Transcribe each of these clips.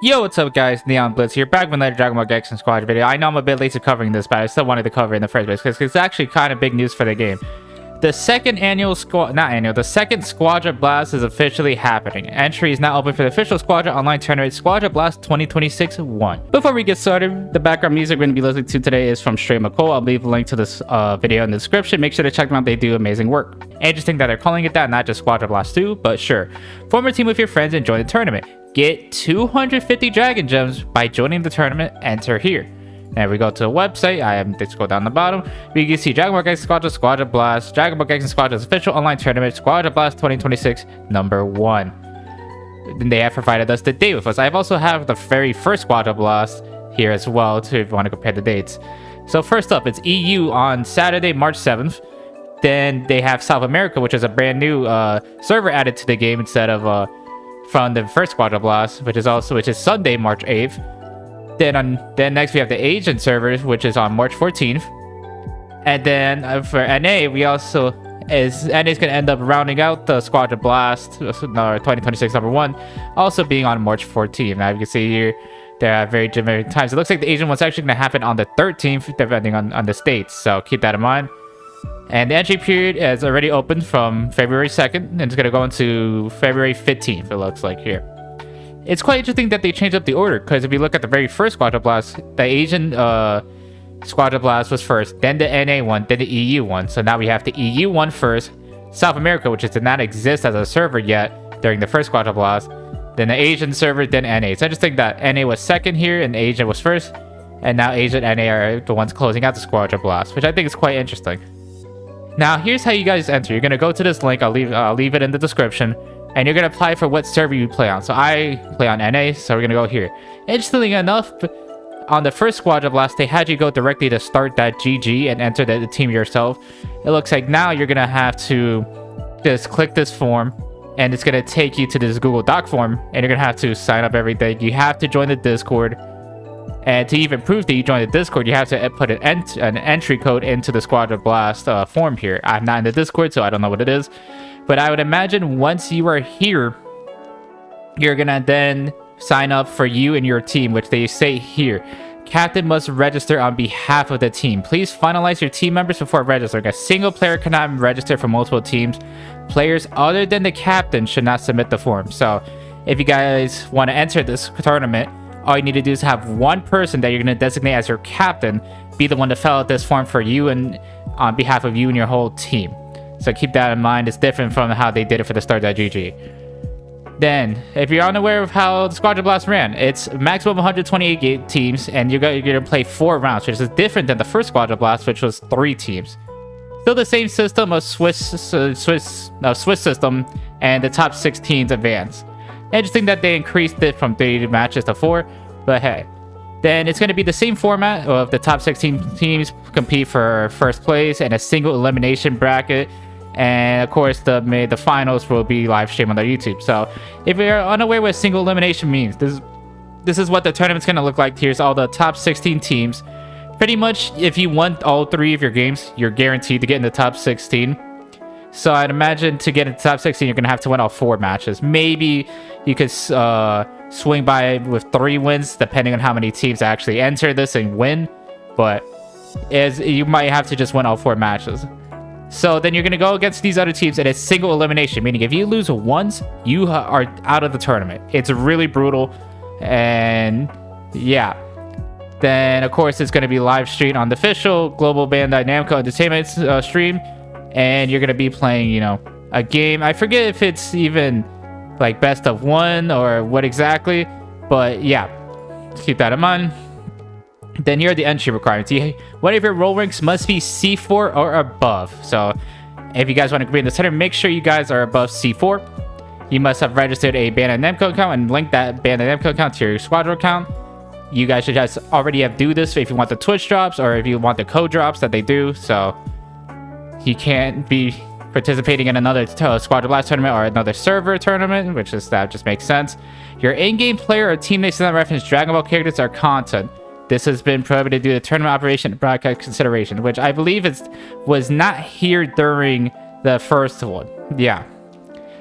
Yo, what's up guys, Neon Blitz here, back with another Dragon Ball Gekishin Squadra video. I know I'm a bit late to covering this, but I still wanted to cover it in the first place, because it's actually kind of big news for the game. The second Squadra Blast is officially happening. Entry is now open for the official Squadra online tournament, Squadra Blast 2026 1. Before we get started, the background music we're going to be listening to today is from Stray McCall. I'll leave a link to this video in the description. Make sure to check them out, they do amazing work. Interesting that they're calling it that, not just Squadra Blast 2, but sure. Form a team with your friends and join the tournament. Get 250 Dragon Gems by joining the tournament. Enter here. And we go to the website. Let's go down the bottom. We can see Dragon Ball Gekishin Squadra, Squadra Blast, Dragon Ball Gekishin Squadra's official online tournament, Squadra Blast 2026 number 1. Then they have provided us the date with us. I also have the very first Squadra Blast here as well, too, if you want to compare the dates. So first up, it's EU on Saturday, March 7th. Then they have South America, which is a brand new server added to the game instead of from the first Squadra Blast, which is Sunday, March 8th. Then next we have the Asian servers, which is on March 14th. And then for NA, NA is going to end up rounding out the Squadra Blast 2026 number 1, also being on March 14th. Now you can see here, there are very different times. It looks like the Asian one's actually going to happen on the 13th, depending on the states, so keep that in mind. And the entry period is already opened from February 2nd, and it's going to go into February 15th, it looks like here. It's quite interesting that they changed up the order, because if you look at the very first Squadra Blast, the Asian Squadra Blast was first, then the NA one, then the EU one. So now we have the EU one first, South America, which did not exist as a server yet during the first Squadra Blast, then the Asian server, then NA. It's interesting that NA was second here and Asia was first, and now Asia and NA are the ones closing out the Squadra Blast, which I think is quite interesting. Now, here's how you guys enter. You're going to go to this link. I'll leave it in the description. And you're going to apply for what server you play on. So I play on NA, so we're going to go here. Interestingly enough, on the first Squadra Blast, they had you go directly to start.gg and enter the team yourself. It looks like now you're going to have to just click this form, and it's going to take you to this Google Doc form, and you're going to have to sign up everything. You have to join the Discord. And to even prove that you joined the Discord, you have to put an entry code into the Squadra Blast form here. I'm not in the Discord, so I don't know what it is. But I would imagine once you are here, you're going to then sign up for you and your team, which they say here. Captain must register on behalf of the team. Please finalize your team members before registering. A single player cannot register for multiple teams. Players other than the captain should not submit the form. So if you guys want to enter this tournament, all you need to do is have one person that you're going to designate as your captain be the one to fill out this form for you and on behalf of you and your whole team. So keep that in mind. It's different from how they did it for the start.gg. Then, if you're unaware of how the Squadra Blast ran, it's maximum 128 teams, and you're going to play 4 rounds, which is different than the first Squadra Blast, which was 3 teams. Still the same system of Swiss system, and the top 16s advance. Interesting that they increased it from 3 matches to 4, but hey. Then it's going to be the same format of the top 16 teams compete for first place and a single elimination bracket. And of course, the finals will be live streamed on their YouTube. So if you're unaware what single elimination means, this is what the tournament's going to look like. Here's all the top 16 teams. Pretty much, if you won all 3 of your games, you're guaranteed to get in the top 16. So I'd imagine to get into the top 16, you're going to have to win all 4 matches. Maybe you could swing by with 3 wins, depending on how many teams actually enter this and win. But you might have to just win all 4 matches. So then you're going to go against these other teams, and it's single elimination, meaning if you lose once, you are out of the tournament. It's really brutal. And yeah. Then, of course, it's going to be live streamed on the official Global Bandai Namco Entertainment stream. And you're going to be playing, a game. I forget if it's even like best of 1 or what exactly. But yeah, keep that in mind. Then here are the entry requirements. One of your role ranks must be C4 or above. So if you guys want to compete in this tournament, make sure you guys are above C4. You must have registered a Bandai Namco account and linked that Bandai Namco account to your Squadra account. You guys should just already do this if you want the Twitch drops or if you want the code drops that they do. So you can't be participating in another Squadra Blast tournament or another server tournament, that just makes sense. Your in-game player or team names do not reference Dragon Ball characters or content. This has been prohibited due to tournament operation and broadcast consideration, which I believe was not here during the first one. Yeah.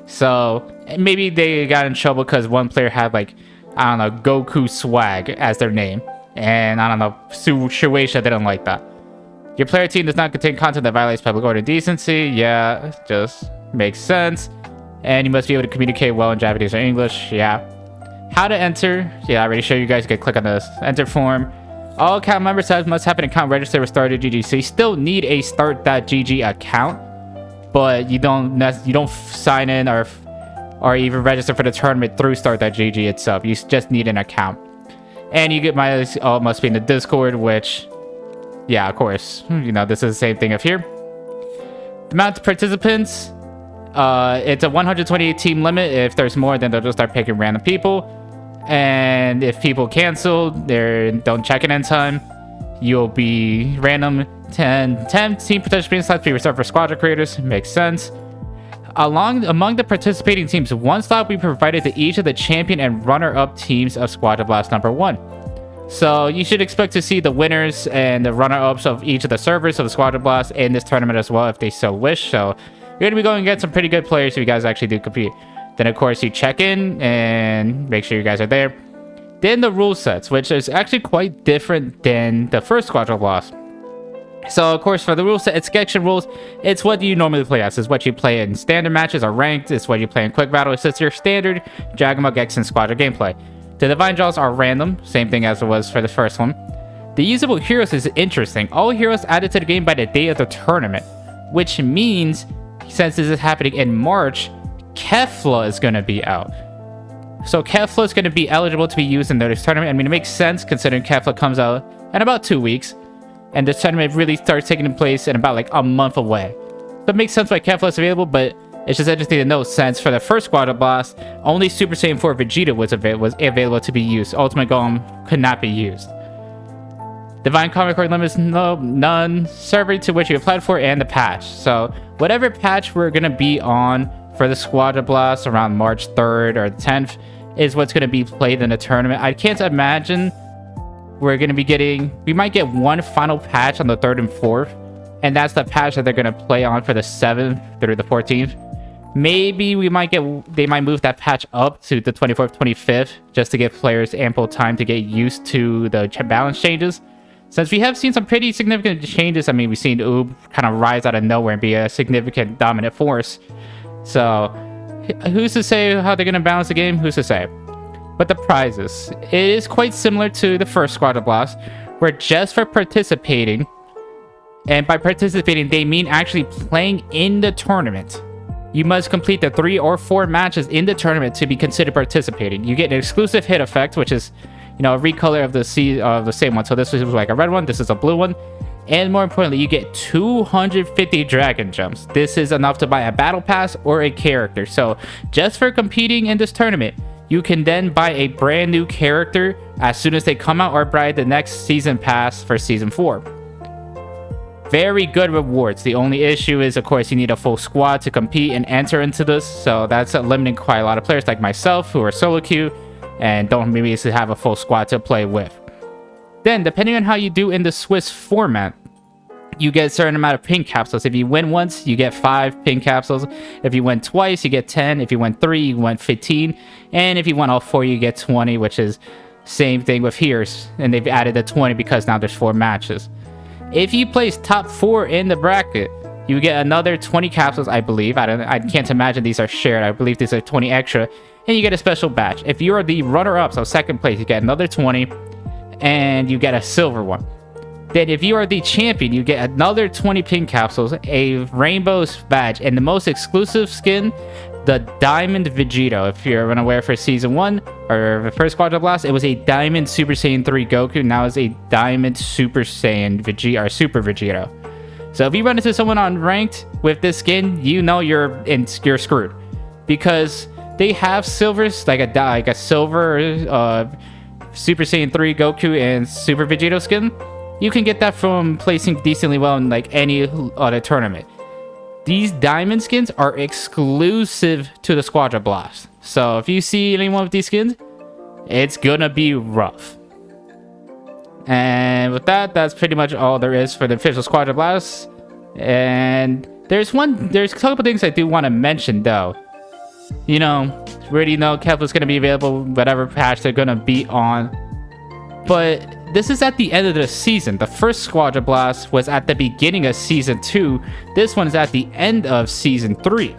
So maybe they got in trouble because one player had like I don't know, Goku Swag as their name. And I don't know, Shueisha didn't like that. Your player team does not contain content that violates public order and decency. Yeah, just makes sense. And you must be able to communicate well in Japanese or English. Yeah. How to enter. Yeah, I already showed you guys. You can click on this enter form. All account members must have an account registered with Start.gg. So you still need a Start.gg account, but you don't sign in or even register for the tournament through Start.gg itself. You just need an account. And you get must be in the Discord, which, yeah, of course, you know, this is the same thing up here. The amount of participants, it's a 128 team limit. If there's more, then they'll just start picking random people. And if people cancel, they don't check in time, you'll be random. 10 team participation slots be reserved for squadra creators. Makes sense. Among the participating teams, one slot will be provided to each of the champion and runner-up teams of Squadra Blast number 1. So you should expect to see the winners and the runner-ups of each of the servers of the Squadra Blast in this tournament as well, if they so wish. So you're going to be going against some pretty good players if you guys actually do compete. Then, of course, you check in and make sure you guys are there. Then the rule sets, which is actually quite different than the first Squadra Blast. So, of course, for the rule set, it's Gekishin rules. It's what you normally play as. It's what you play in standard matches or ranked. It's what you play in quick battle. It's just your standard Dragon Ball Gekishin Squadra gameplay. The divine draws are random, same thing as it was for the first one. The usable heroes is interesting. All heroes added to the game by the day of the tournament, which means, since this is happening in March, Kefla is going to be out. So Kefla is going to be eligible to be used in this tournament. I mean, it makes sense considering Kefla comes out in about 2 weeks. And this tournament really starts taking place in about like a month away. So it makes sense why Kefla is available, but it's just interesting to note, since for the first Squadra Blast, only Super Saiyan 4 Vegeta was available to be used. Ultimate Golem could not be used. Divine Comic Card limits, none. Server to which you applied for, and the patch. So whatever patch we're going to be on for the Squadra Blast around March 3rd or the 10th is what's going to be played in the tournament. I can't imagine we're going to be getting... We might get one final patch on the 3rd and 4th, and that's the patch that they're going to play on for the 7th through the 14th. Maybe they might move that patch up to the 24th, 25th, just to give players ample time to get used to the balance changes. Since we have seen some pretty significant changes, I mean, we've seen Oob kind of rise out of nowhere and be a significant dominant force. So, who's to say how they're going to balance the game? Who's to say? But the prizes. It is quite similar to the first Squadra Blast, where just for participating, and by participating, they mean actually playing in the tournament, you must complete the 3 or 4 matches in the tournament to be considered participating. You get an exclusive hit effect, which is, you know, a recolor of the same one. So this is like a red one, this is a blue one. And more importantly, you get 250 Dragon Gems. This is enough to buy a Battle Pass or a character. So just for competing in this tournament, you can then buy a brand new character as soon as they come out, or buy the next season pass for season 4. Very good rewards. The only issue is, of course, you need a full squad to compete and enter into this. So that's limiting quite a lot of players like myself who are solo queue and don't maybe have a full squad to play with. Then, depending on how you do in the Swiss format, you get a certain amount of pink capsules. If you win once, you get 5 pink capsules. If you win twice, you get 10. If you win 3, you win 15. And if you win all 4, you get 20, which is same thing with here's. And they've added the 20 because now there's 4 matches. If you place top 4 in the bracket, you get another 20 capsules, I believe. I can't imagine these are shared. I believe these are 20 extra. And you get a special badge. If you are the runner-up, so second place, you get another 20. And you get a silver one. Then if you are the champion, you get another 20 pink capsules, a rainbow badge, and the most exclusive skin, the Diamond Vegito. If you're unaware, for Season 1, or the first Squadra Blast, it was a Diamond Super Saiyan 3 Goku. Now it's a Diamond Super Saiyan Vegeta, or Super Vegito. So if you run into someone on ranked with this skin, you know you're screwed. Because they have silvers, like a silver Super Saiyan 3 Goku and Super Vegito skin. You can get that from placing decently well in like any other tournament. These diamond skins are exclusive to the Squadra Blast. So if you see anyone with these skins, it's gonna be rough. And with that, that's pretty much all there is for the official Squadra Blast. And there's a couple things I do want to mention though. You know, we already know Kefla's going to be available, whatever patch they're going to be on. But this is at the end of the season. The first Squadra Blast was at the beginning of Season 2. This one is at the end of Season 3.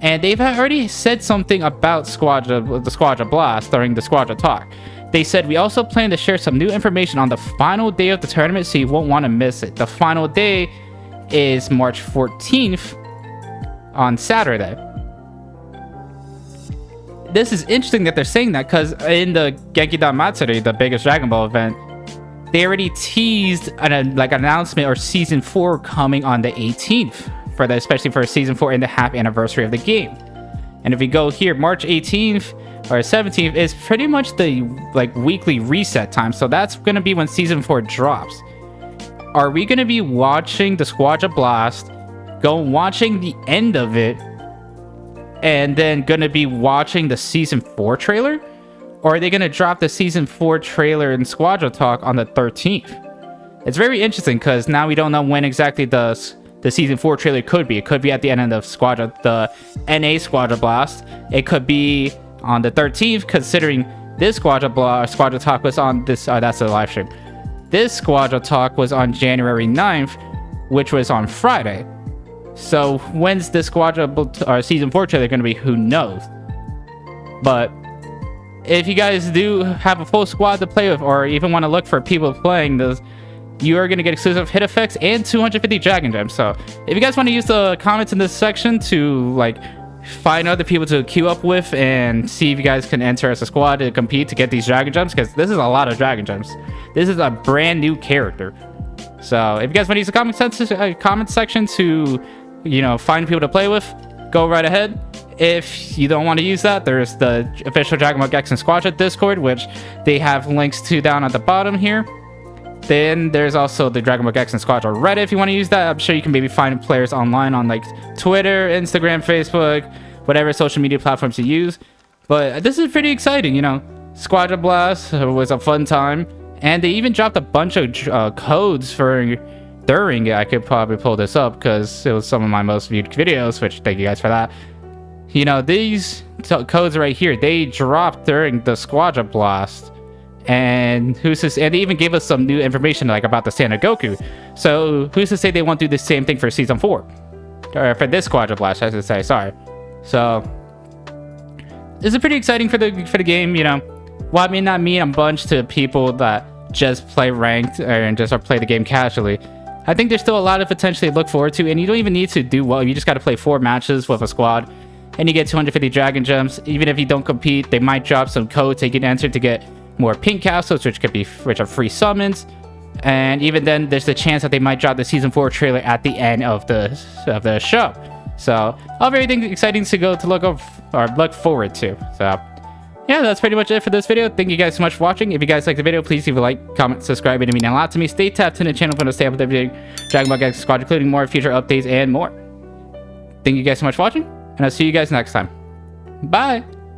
And they've already said something about the Squadra Blast during the Squadra Talk. They said, we also plan to share some new information on the final day of the tournament, so you won't want to miss it. The final day is March 14th on Saturday. This is interesting that they're saying that, because in the Genki-Dan Matsuri, the biggest Dragon Ball event, they already teased an announcement or Season 4 coming on the 18th, especially for Season 4 in the half anniversary of the game. And if we go here, March 18th or 17th is pretty much the weekly reset time, so that's going to be when Season 4 drops. Are we going to be watching the Squadra Blast, watching the end of it, and then gonna be watching the Season 4 trailer? Or are they gonna drop the Season 4 trailer and Squadra Talk on the 13th? It's very interesting, because now we don't know when exactly the Season 4 trailer could be. It could be at the end of the NA Squadra Blast. It could be on the 13th, considering this Squadra Talk was on this... that's the live stream. This Squadra Talk was on January 9th, which was on Friday. So when's the Season 4 trailer going to be? Who knows? But if you guys do have a full squad to play with, or even want to look for people playing this, you are going to get exclusive hit effects and 250 Dragon Gems. So if you guys want to use the comments in this section to find other people to queue up with and see if you guys can enter as a squad to compete to get these Dragon Gems, because this is a lot of Dragon Gems. This is a brand new character. So if you guys want to use the comment section to find people to play with, go right ahead. If you don't want to use that, there's the official Dragon Ball Gekishin Squadra Discord, which they have links to down at the bottom here. Then there's also the Dragon Ball Gekishin Squadra Reddit if you want to use that. I'm sure you can maybe find players online on Twitter, Instagram, Facebook, whatever social media platforms you use. But this is pretty exciting, Squadra Blast was a fun time, and they even dropped a bunch of codes during it. I could probably pull this up because it was some of my most viewed videos, which thank you guys for that. These codes right here, they dropped during the Squadra Blast, and they even gave us some new information about the Standard Goku. So who's to say they won't do the same thing for Season 4, or for this Squadra Blast, I should say. Sorry. So this is pretty exciting for the game. While it may not mean a bunch to people that just play ranked and just play the game casually, I think there's still a lot to potentially look forward to, and you don't even need to do well. You just got to play 4 matches with a squad, and you get 250 Dragon Gems. Even if you don't compete, they might drop some codes you can enter to get more pink castles, which are free summons. And even then, there's the chance that they might drop the Season 4 trailer at the end of the show. So all everything exciting to look forward to. So yeah, that's pretty much it for this video. Thank you guys so much for watching. If you guys liked the video, please leave a like, comment, subscribe. It means a lot to me. Stay tapped to the channel for to stay up with everything Dragon Ball Gekishin Squadra, including more future updates and more. Thank you guys so much for watching, and I'll see you guys next time. Bye!